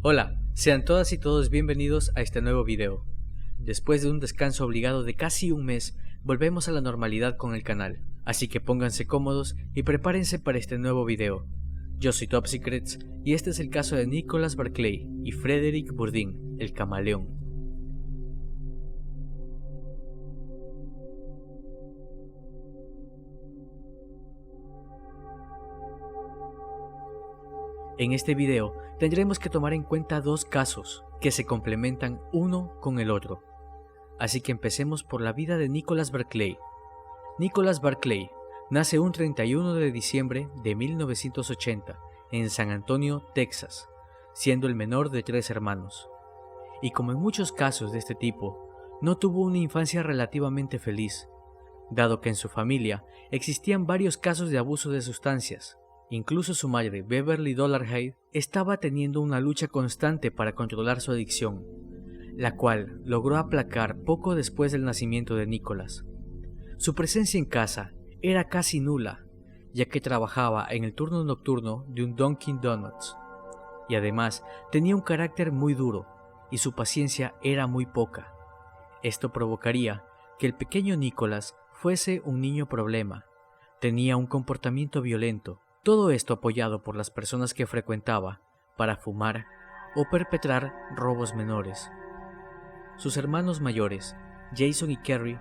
Hola, sean todas y todos bienvenidos a este nuevo video. Después de un descanso obligado de casi un mes, volvemos a la normalidad con el canal, así que pónganse cómodos y prepárense para este nuevo video. Yo soy Top Secrets y este es el caso de Nicholas Barclay y Frederick Bourdin, el camaleón. En este video tendremos que tomar en cuenta dos casos que se complementan uno con el otro. Así que empecemos por la vida de Nicholas Barclay. Nicholas Barclay nace un 31 de diciembre de 1980 en San Antonio, Texas, siendo el menor de 3 hermanos. Y como en muchos casos de este tipo, no tuvo una infancia relativamente feliz, dado que en su familia existían varios casos de abuso de sustancias. Incluso su madre, Beverly Dollarhide, estaba teniendo una lucha constante para controlar su adicción, la cual logró aplacar poco después del nacimiento de Nicholas. Su presencia en casa era casi nula, ya que trabajaba en el turno nocturno de un Dunkin' Donuts, y además tenía un carácter muy duro, y su paciencia era muy poca. Esto provocaría que el pequeño Nicholas fuese un niño problema. Tenía un comportamiento violento, todo esto apoyado por las personas que frecuentaba para fumar o perpetrar robos menores. Sus hermanos mayores, Jason y Kerry,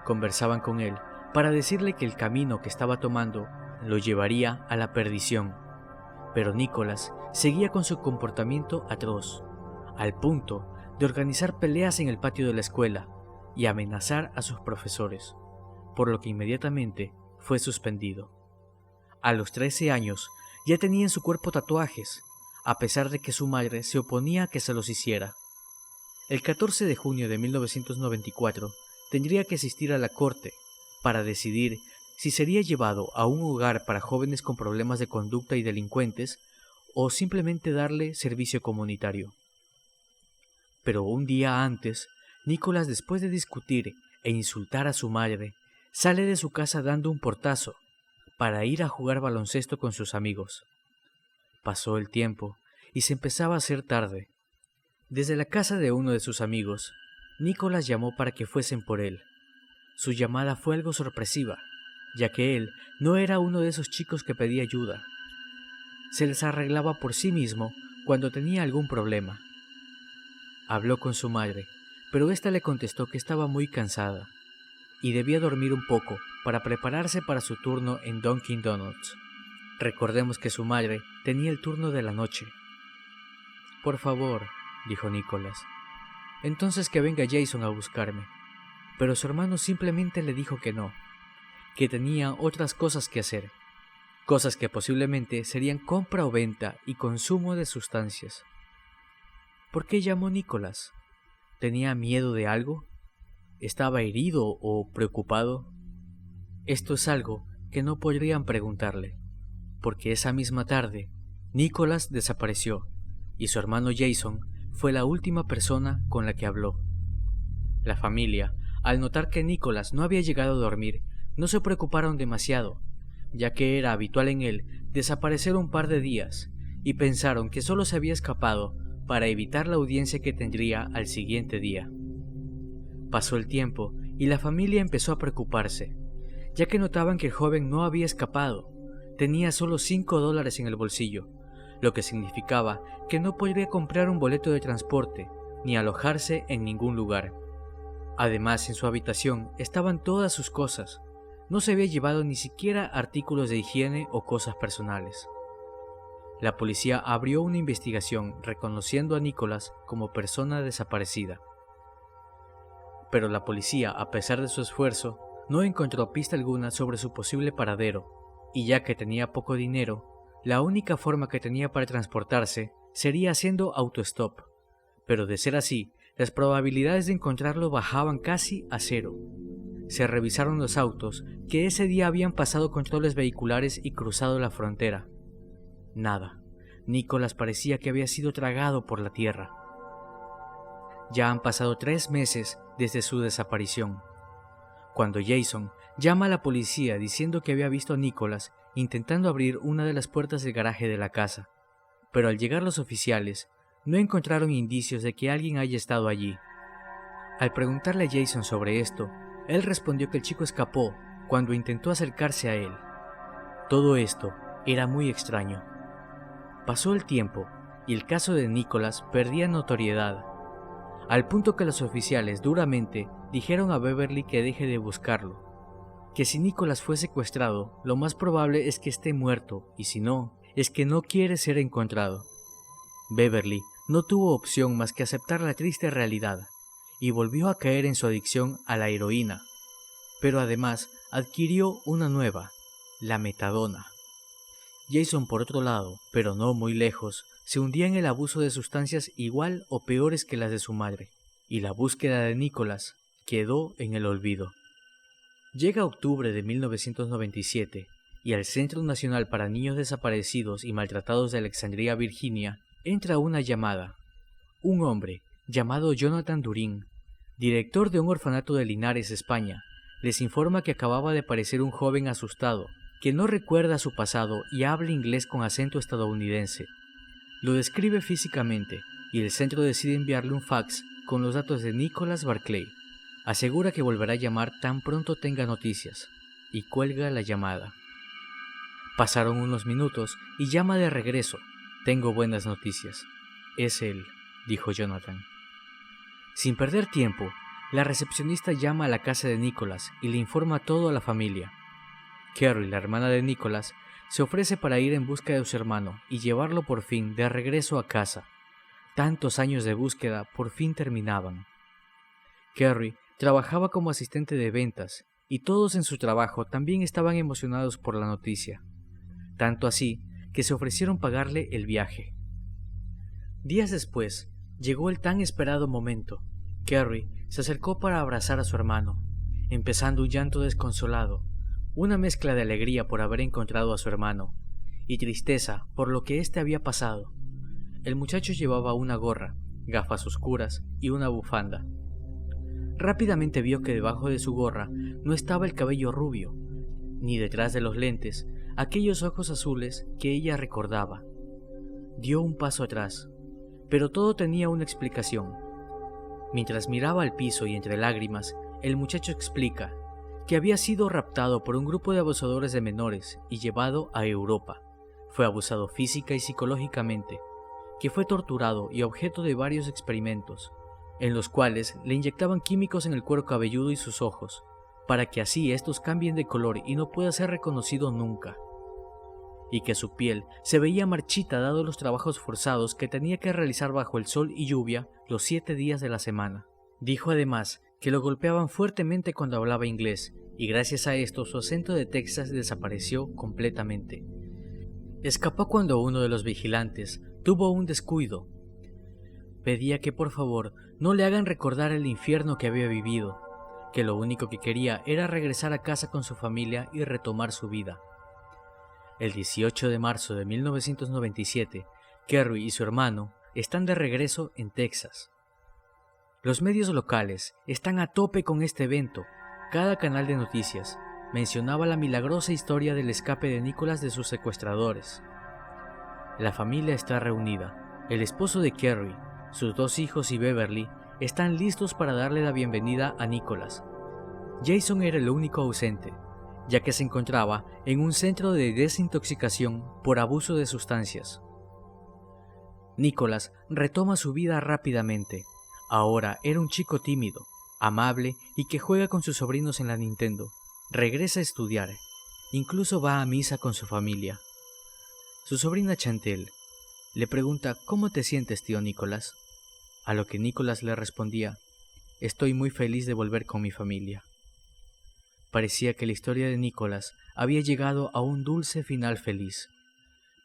conversaban con él para decirle que el camino que estaba tomando lo llevaría a la perdición. Pero Nicholas seguía con su comportamiento atroz, al punto de organizar peleas en el patio de la escuela y amenazar a sus profesores, por lo que inmediatamente fue suspendido. A los 13 años ya tenía en su cuerpo tatuajes, a pesar de que su madre se oponía a que se los hiciera. El 14 de junio de 1994 tendría que asistir a la corte para decidir si sería llevado a un hogar para jóvenes con problemas de conducta y delincuentes o simplemente darle servicio comunitario. Pero un día antes, Nicholas, después de discutir e insultar a su madre, sale de su casa dando un portazo para ir a jugar baloncesto con sus amigos. Pasó el tiempo y se empezaba a hacer tarde. Desde la casa de uno de sus amigos, Nicholas llamó para que fuesen por él. Su llamada fue algo sorpresiva, ya que él no era uno de esos chicos que pedía ayuda. Se les arreglaba por sí mismo cuando tenía algún problema. Habló con su madre, pero ésta le contestó que estaba muy cansada y debía dormir un poco para prepararse para su turno en Dunkin' Donuts. Recordemos que su madre tenía el turno de la noche. «Por favor», dijo Nicholas, «entonces que venga Jason a buscarme». Pero su hermano simplemente le dijo que no, que tenía otras cosas que hacer, cosas que posiblemente serían compra o venta y consumo de sustancias. ¿Por qué llamó Nicholas? ¿Tenía miedo de algo? ¿Estaba herido o preocupado? Esto es algo que no podrían preguntarle, porque esa misma tarde, Nicholas desapareció y su hermano Jason fue la última persona con la que habló. La familia, al notar que Nicholas no había llegado a dormir, no se preocuparon demasiado, ya que era habitual en él desaparecer un par de días, y pensaron que solo se había escapado para evitar la audiencia que tendría al siguiente día. Pasó el tiempo y la familia empezó a preocuparse, ya que notaban que el joven no había escapado. Tenía solo $5 en el bolsillo, lo que significaba que no podría comprar un boleto de transporte ni alojarse en ningún lugar. Además, en su habitación estaban todas sus cosas. No se había llevado ni siquiera artículos de higiene o cosas personales. La policía abrió una investigación reconociendo a Nicholas como persona desaparecida. Pero la policía, a pesar de su esfuerzo, no encontró pista alguna sobre su posible paradero, y ya que tenía poco dinero, la única forma que tenía para transportarse sería haciendo autostop. Pero de ser así, las probabilidades de encontrarlo bajaban casi a cero. Se revisaron los autos que ese día habían pasado controles vehiculares y cruzado la frontera. Nada. Nicholas parecía que había sido tragado por la tierra. Ya han pasado 3 meses desde su desaparición. Cuando Jason llama a la policía diciendo que había visto a Nicholas intentando abrir una de las puertas del garaje de la casa, pero al llegar los oficiales, no encontraron indicios de que alguien haya estado allí. Al preguntarle a Jason sobre esto, él respondió que el chico escapó cuando intentó acercarse a él. Todo esto era muy extraño. Pasó el tiempo y el caso de Nicholas perdía notoriedad, al punto que los oficiales duramente dijeron a Beverly que deje de buscarlo, que si Nicholas fue secuestrado, lo más probable es que esté muerto, y si no, es que no quiere ser encontrado. Beverly no tuvo opción más que aceptar la triste realidad, y volvió a caer en su adicción a la heroína, pero además adquirió una nueva, la metadona. Jason, por otro lado, pero no muy lejos, se hundía en el abuso de sustancias igual o peores que las de su madre, y la búsqueda de Nicholas quedó en el olvido. Llega octubre de 1997 y al Centro Nacional para Niños Desaparecidos y Maltratados de Alexandria, Virginia, entra una llamada. Un hombre, llamado Jonathan Durin, director de un orfanato de Linares, España, les informa que acababa de aparecer un joven asustado, que no recuerda su pasado y habla inglés con acento estadounidense. Lo describe físicamente y el centro decide enviarle un fax con los datos de Nicholas Barclay. Asegura que volverá a llamar tan pronto tenga noticias, y cuelga la llamada. Pasaron unos minutos y llama de regreso. Tengo buenas noticias. Es él, dijo Jonathan. Sin perder tiempo, la recepcionista llama a la casa de Nicholas y le informa todo a la familia. Carrie, la hermana de Nicholas, se ofrece para ir en busca de su hermano y llevarlo por fin de regreso a casa. Tantos años de búsqueda por fin terminaban. Carrie trabajaba como asistente de ventas y todos en su trabajo también estaban emocionados por la noticia, tanto así que se ofrecieron pagarle el viaje. Días después, llegó el tan esperado momento. Carrie se acercó para abrazar a su hermano, empezando un llanto desconsolado, una mezcla de alegría por haber encontrado a su hermano y tristeza por lo que éste había pasado. El muchacho llevaba una gorra, gafas oscuras y una bufanda. Rápidamente vio que debajo de su gorra no estaba el cabello rubio, ni detrás de los lentes aquellos ojos azules que ella recordaba. Dio un paso atrás, pero todo tenía una explicación. Mientras miraba al piso y entre lágrimas, el muchacho explica que había sido raptado por un grupo de abusadores de menores y llevado a Europa. Fue abusado física y psicológicamente, que fue torturado y objeto de varios experimentos, en los cuales le inyectaban químicos en el cuero cabelludo y sus ojos, para que así estos cambien de color y no pueda ser reconocido nunca, y que su piel se veía marchita dado los trabajos forzados que tenía que realizar bajo el sol y lluvia los 7 días de la semana. Dijo además que lo golpeaban fuertemente cuando hablaba inglés, y gracias a esto su acento de Texas desapareció completamente. Escapó cuando uno de los vigilantes tuvo un descuido. Pedía que por favor no le hagan recordar el infierno que había vivido, que lo único que quería era regresar a casa con su familia y retomar su vida. El 18 de marzo de 1997, Carrie y su hermano están de regreso en Texas. Los medios locales están a tope con este evento. Cada canal de noticias mencionaba la milagrosa historia del escape de Nicholas de sus secuestradores. La familia está reunida. El esposo de Carrie, sus 2 hijos y Beverly están listos para darle la bienvenida a Nicholas. Jason era el único ausente, ya que se encontraba en un centro de desintoxicación por abuso de sustancias. Nicholas retoma su vida rápidamente. Ahora era un chico tímido, amable y que juega con sus sobrinos en la Nintendo. Regresa a estudiar, incluso va a misa con su familia. Su sobrina Chantel le pregunta ¿cómo te sientes, tío Nicholas? A lo que Nicholas le respondía, estoy muy feliz de volver con mi familia. Parecía que la historia de Nicholas había llegado a un dulce final feliz.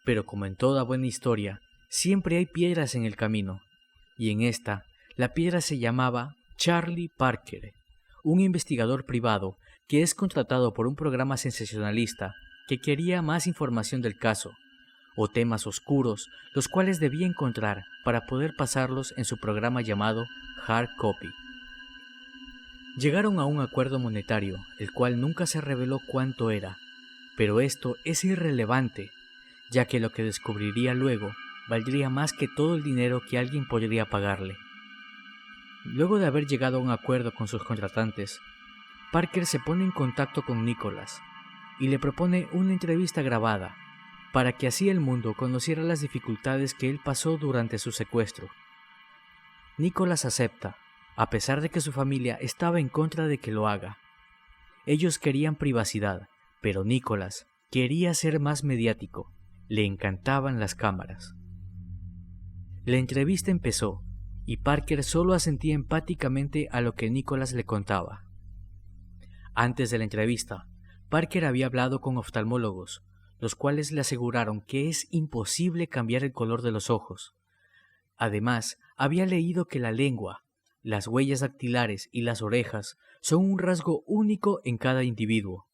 Pero como en toda buena historia, siempre hay piedras en el camino, y en esta, la piedra se llamaba Charlie Parker, un investigador privado que es contratado por un programa sensacionalista que quería más información del caso, o temas oscuros, los cuales debía encontrar para poder pasarlos en su programa llamado Hard Copy. Llegaron a un acuerdo monetario, el cual nunca se reveló cuánto era, pero esto es irrelevante, ya que lo que descubriría luego valdría más que todo el dinero que alguien podría pagarle. Luego de haber llegado a un acuerdo con sus contratantes, Parker se pone en contacto con Nicholas y le propone una entrevista grabada para que así el mundo conociera las dificultades que él pasó durante su secuestro. Nicholas acepta, a pesar de que su familia estaba en contra de que lo haga. Ellos querían privacidad, pero Nicholas quería ser más mediático. Le encantaban las cámaras. La entrevista empezó y Parker solo asentía empáticamente a lo que Nicholas le contaba. Antes de la entrevista, Parker había hablado con oftalmólogos, los cuales le aseguraron que es imposible cambiar el color de los ojos. Además, había leído que la lengua, las huellas dactilares y las orejas son un rasgo único en cada individuo,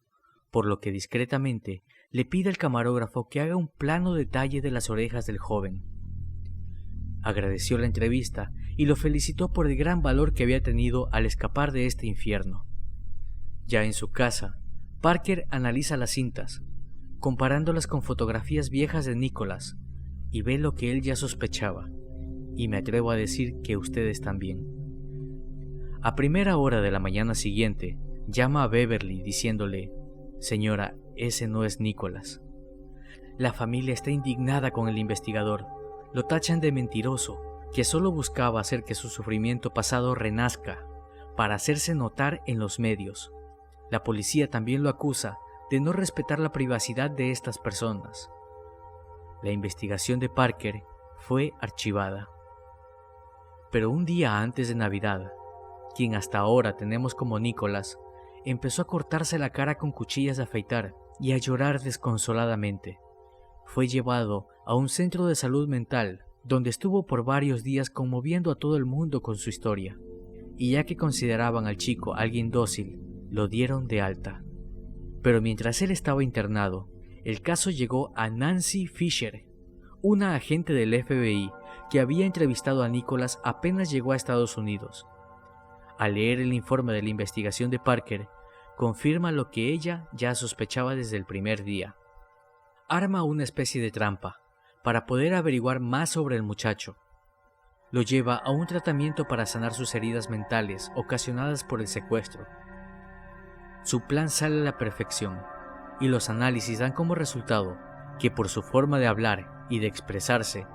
por lo que discretamente le pide al camarógrafo que haga un plano detalle de las orejas del joven. Agradeció la entrevista y lo felicitó por el gran valor que había tenido al escapar de este infierno. Ya en su casa, Parker analiza las cintas, comparándolas con fotografías viejas de Nicholas, y ve lo que él ya sospechaba, y me atrevo a decir que ustedes también. A primera hora de la mañana siguiente, llama a Beverly diciéndole: «Señora, ese no es Nicholas». La familia está indignada con el investigador. Lo tachan de mentiroso, que solo buscaba hacer que su sufrimiento pasado renazca, para hacerse notar en los medios. La policía también lo acusa de no respetar la privacidad de estas personas. La investigación de Parker fue archivada. Pero un día antes de Navidad, quien hasta ahora tenemos como Nicholas, empezó a cortarse la cara con cuchillas de afeitar y a llorar desconsoladamente. Fue llevado a un centro de salud mental, donde estuvo por varios días conmoviendo a todo el mundo con su historia, y ya que consideraban al chico alguien dócil, lo dieron de alta. Pero mientras él estaba internado, el caso llegó a Nancy Fisher, una agente del FBI que había entrevistado a Nicholas apenas llegó a Estados Unidos. Al leer el informe de la investigación de Parker, confirma lo que ella ya sospechaba desde el primer día. Arma una especie de trampa para poder averiguar más sobre el muchacho. Lo lleva a un tratamiento para sanar sus heridas mentales ocasionadas por el secuestro. Su plan sale a la perfección, y los análisis dan como resultado que por su forma de hablar y de expresarse,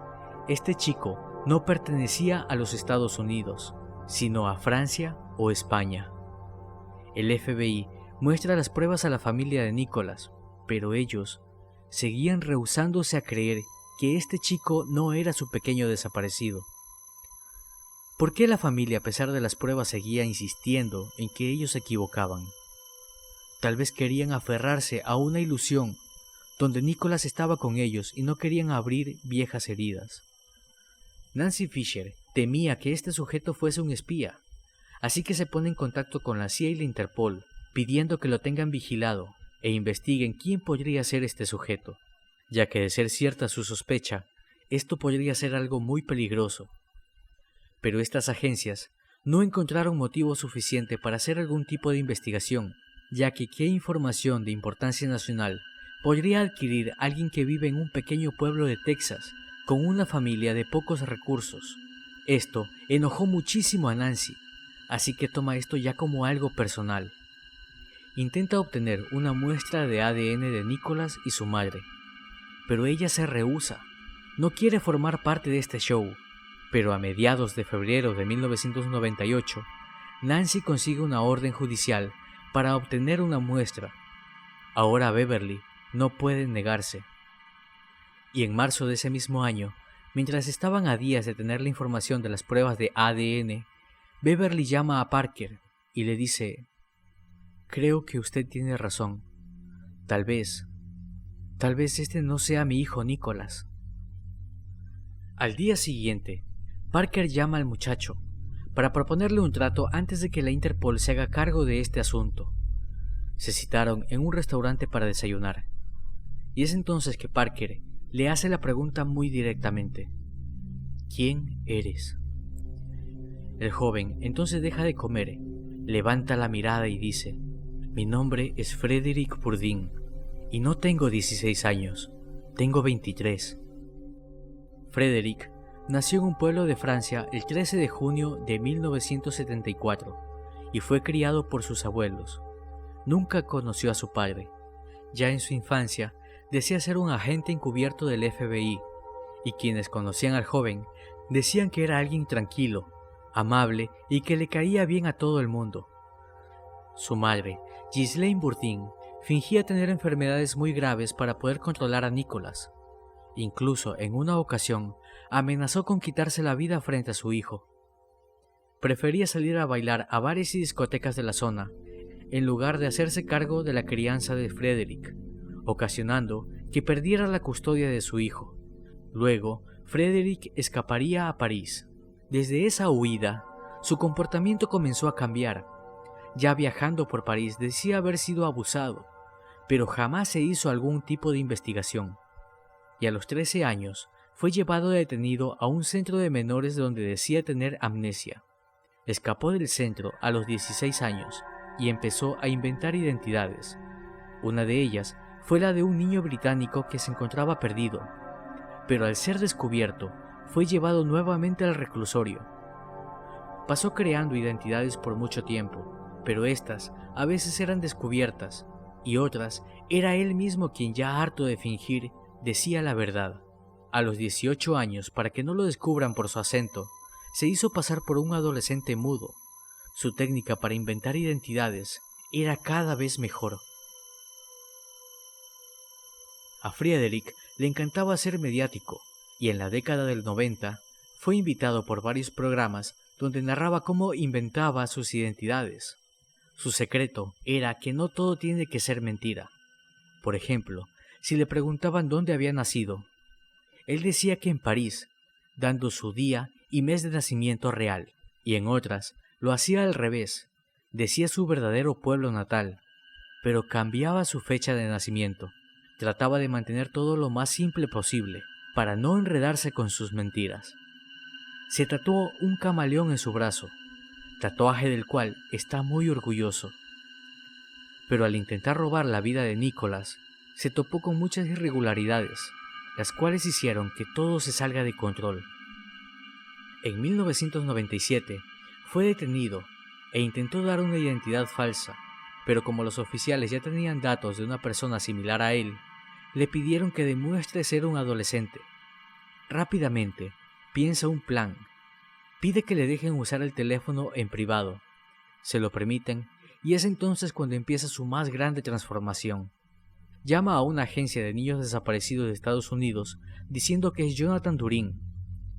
este chico no pertenecía a los Estados Unidos, sino a Francia o España. El FBI muestra las pruebas a la familia de Nicholas, pero ellos seguían rehusándose a creer que este chico no era su pequeño desaparecido. ¿Por qué la familia, a pesar de las pruebas, seguía insistiendo en que ellos se equivocaban? Tal vez querían aferrarse a una ilusión donde Nicholas estaba con ellos y no querían abrir viejas heridas. Nancy Fisher temía que este sujeto fuese un espía, así que se pone en contacto con la CIA y la Interpol, pidiendo que lo tengan vigilado e investiguen quién podría ser este sujeto, ya que de ser cierta su sospecha, esto podría ser algo muy peligroso. Pero estas agencias no encontraron motivo suficiente para hacer algún tipo de investigación, ya que qué información de importancia nacional podría adquirir alguien que vive en un pequeño pueblo de Texas con una familia de pocos recursos. Esto enojó muchísimo a Nancy, así que toma esto ya como algo personal. Intenta obtener una muestra de ADN de Nicholas y su madre, pero ella se rehúsa. No quiere formar parte de este show, pero a mediados de febrero de 1998, Nancy consigue una orden judicial para obtener una muestra. Ahora Beverly no puede negarse. Y en marzo de ese mismo año, mientras estaban a días de tener la información de las pruebas de ADN, Beverly llama a Parker y le dice: «Creo que usted tiene razón. Tal vez este no sea mi hijo Nicholas». Al día siguiente, Parker llama al muchacho para proponerle un trato antes de que la Interpol se haga cargo de este asunto. Se citaron en un restaurante para desayunar, y es entonces que Parker le hace la pregunta muy directamente: «¿Quién eres?». El joven entonces deja de comer, levanta la mirada y dice: «Mi nombre es Frederick Bourdin, y no tengo 16 años, tengo 23. Frédéric nació en un pueblo de Francia el 13 de junio de 1974 y fue criado por sus abuelos. Nunca conoció a su padre. Ya en su infancia decía ser un agente encubierto del FBI, y quienes conocían al joven decían que era alguien tranquilo, amable y que le caía bien a todo el mundo. Su madre, Ghislaine Bourdin, fingía tener enfermedades muy graves para poder controlar a Nicolas. Incluso en una ocasión amenazó con quitarse la vida frente a su hijo. Prefería salir a bailar a bares y discotecas de la zona, en lugar de hacerse cargo de la crianza de Frédéric, ocasionando que perdiera la custodia de su hijo. Luego, Frédéric escaparía a París. Desde esa huida, su comportamiento comenzó a cambiar. Ya viajando por París decía haber sido abusado, pero jamás se hizo algún tipo de investigación. Y a los 13 años fue llevado detenido a un centro de menores donde decía tener amnesia. Escapó del centro a los 16 años y empezó a inventar identidades. Una de ellas fue la de un niño británico que se encontraba perdido, pero al ser descubierto fue llevado nuevamente al reclusorio. Pasó creando identidades por mucho tiempo, pero estas a veces eran descubiertas y otras era él mismo quien, ya harto de fingir, decía la verdad. A los 18 años, para que no lo descubran por su acento, se hizo pasar por un adolescente mudo. Su técnica para inventar identidades era cada vez mejor. A Frédéric le encantaba ser mediático, y en la década del 90 fue invitado por varios programas donde narraba cómo inventaba sus identidades. Su secreto era que no todo tiene que ser mentira. Por ejemplo, si le preguntaban dónde había nacido, él decía que en París, dando su día y mes de nacimiento real, y en otras lo hacía al revés, decía su verdadero pueblo natal, pero cambiaba su fecha de nacimiento. Trataba de mantener todo lo más simple posible, para no enredarse con sus mentiras. Se tatuó un camaleón en su brazo, tatuaje del cual está muy orgulloso. Pero al intentar robar la vida de Nicolas, se topó con muchas irregularidades, las cuales hicieron que todo se salga de control. En 1997 fue detenido e intentó dar una identidad falsa, pero como los oficiales ya tenían datos de una persona similar a él, le pidieron que demuestre ser un adolescente. Rápidamente, piensa un plan. Pide que le dejen usar el teléfono en privado. Se lo permiten y es entonces cuando empieza su más grande transformación. Llama a una agencia de niños desaparecidos de Estados Unidos diciendo que es Jonathan Durin.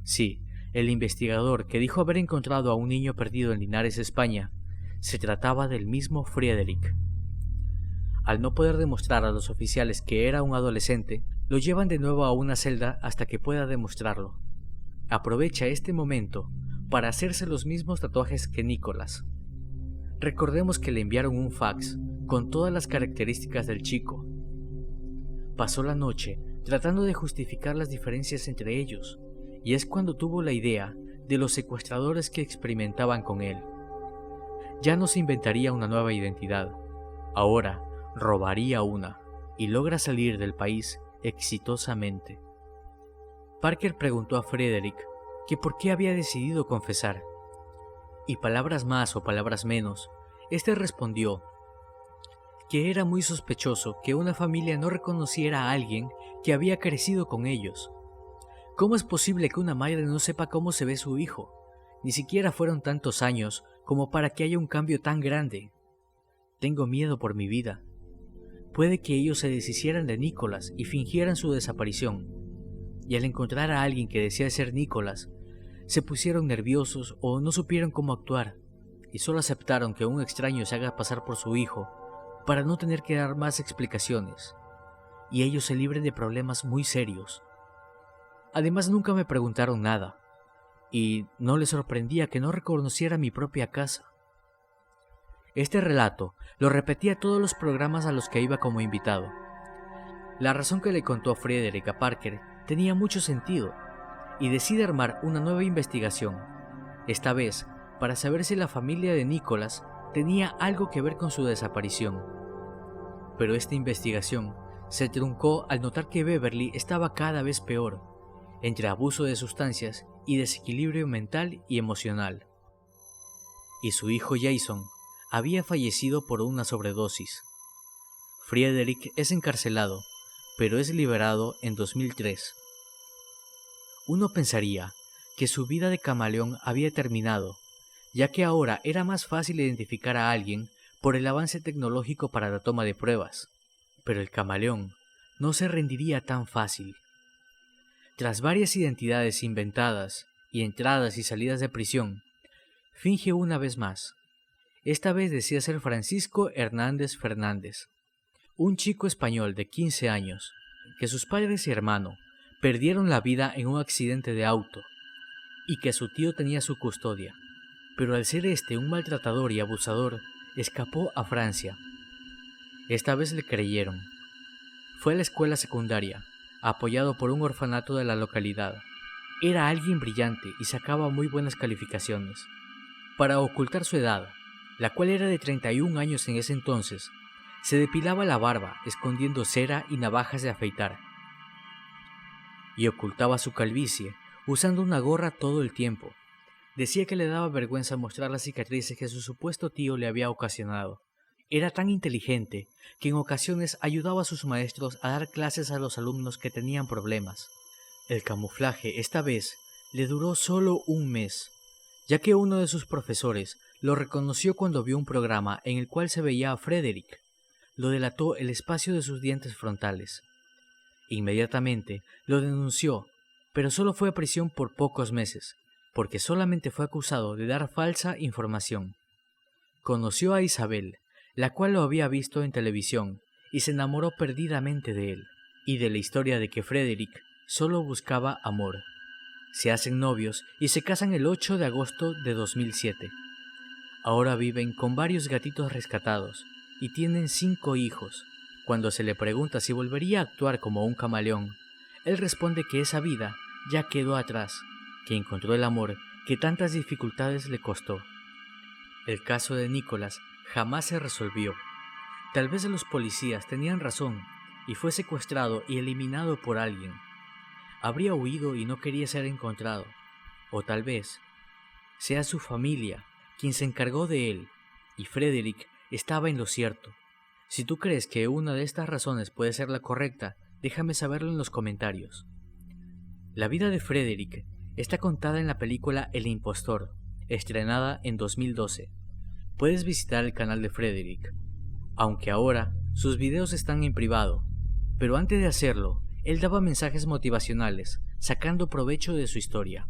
Sí, el investigador que dijo haber encontrado a un niño perdido en Linares, España. Se trataba del mismo Frédéric. Al no poder demostrar a los oficiales que era un adolescente, lo llevan de nuevo a una celda hasta que pueda demostrarlo. Aprovecha este momento para hacerse los mismos tatuajes que Nicolas. Recordemos que le enviaron un fax con todas las características del chico. Pasó la noche tratando de justificar las diferencias entre ellos, y es cuando tuvo la idea de los secuestradores que experimentaban con él. Ya no se inventaría una nueva identidad, ahora robaría una, y logra salir del país exitosamente. Parker preguntó a Frédéric que por qué había decidido confesar, y palabras más o palabras menos, este respondió que era muy sospechoso que una familia no reconociera a alguien que había crecido con ellos. ¿Cómo es posible que una madre no sepa cómo se ve su hijo? Ni siquiera fueron tantos años como para que haya un cambio tan grande. Tengo miedo por mi vida. Puede que ellos se deshicieran de Nicolas y fingieran su desaparición, y al encontrar a alguien que decía ser Nicolas, se pusieron nerviosos o no supieron cómo actuar, y solo aceptaron que un extraño se haga pasar por su hijo para no tener que dar más explicaciones, y ellos se libren de problemas muy serios. Además, nunca me preguntaron nada, y no les sorprendía que no reconociera mi propia casa. Este relato lo repetía todos los programas a los que iba como invitado. La razón que le contó Frédéric a Parker tenía mucho sentido, y decide armar una nueva investigación, esta vez para saber si la familia de Nicolas tenía algo que ver con su desaparición. Pero esta investigación se truncó al notar que Beverly estaba cada vez peor, entre abuso de sustancias y desequilibrio mental y emocional. Y su hijo Jason había fallecido por una sobredosis. Frederick es encarcelado, pero es liberado en 2003. Uno pensaría que su vida de camaleón había terminado, ya que ahora era más fácil identificar a alguien por el avance tecnológico para la toma de pruebas. Pero el camaleón no se rendiría tan fácil. Tras varias identidades inventadas y entradas y salidas de prisión, finge una vez más. Esta vez decía ser Francisco Hernández Fernández, un chico español de 15 años, que sus padres y hermano perdieron la vida en un accidente de auto, y que su tío tenía su custodia, pero al ser este un maltratador y abusador, escapó a Francia. Esta vez le creyeron. Fue a la escuela secundaria, apoyado por un orfanato de la localidad. Era alguien brillante y sacaba muy buenas calificaciones. Para ocultar su edad, la cual era de 31 años en ese entonces, se depilaba la barba escondiendo cera y navajas de afeitar. Y ocultaba su calvicie usando una gorra todo el tiempo. Decía que le daba vergüenza mostrar las cicatrices que su supuesto tío le había ocasionado. Era tan inteligente que en ocasiones ayudaba a sus maestros a dar clases a los alumnos que tenían problemas. El camuflaje esta vez le duró solo un mes, ya que uno de sus profesores lo reconoció cuando vio un programa en el cual se veía a Frederick. Lo delató el espacio de sus dientes frontales. Inmediatamente lo denunció, pero solo fue a prisión por pocos meses, porque solamente fue acusado de dar falsa información. Conoció a Isabel, la cual lo había visto en televisión, y se enamoró perdidamente de él, y de la historia de que Frederick solo buscaba amor. Se hacen novios y se casan el 8 de agosto de 2007. Ahora viven con varios gatitos rescatados, y tienen 5 hijos. Cuando se le pregunta si volvería a actuar como un camaleón, él responde que esa vida ya quedó atrás, que encontró el amor que tantas dificultades le costó. El caso de Nicholas jamás se resolvió. Tal vez los policías tenían razón y fue secuestrado y eliminado por alguien. Habría huido y no quería ser encontrado. O tal vez sea su familia quien se encargó de él y Frederick estaba en lo cierto. Si tú crees que una de estas razones puede ser la correcta, déjame saberlo en los comentarios. La vida de Frederick está contada en la película El Impostor, estrenada en 2012. Puedes visitar el canal de Frederick, aunque ahora sus videos están en privado, pero antes de hacerlo, él daba mensajes motivacionales, sacando provecho de su historia.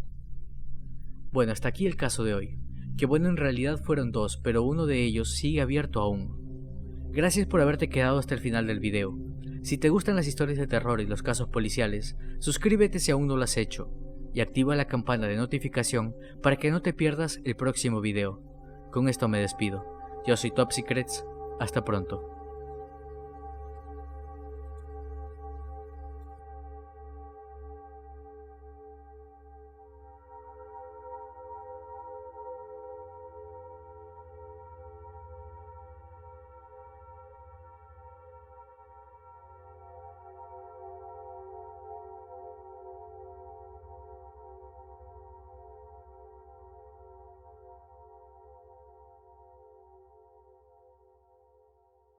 Bueno, hasta aquí el caso de hoy, que bueno en realidad fueron 2, pero uno de ellos sigue abierto aún. Gracias por haberte quedado hasta el final del video. Si te gustan las historias de terror y los casos policiales, suscríbete si aún no lo has hecho, y activa la campana de notificación para que no te pierdas el próximo video. Con esto me despido. Yo soy Top Secrets, hasta pronto.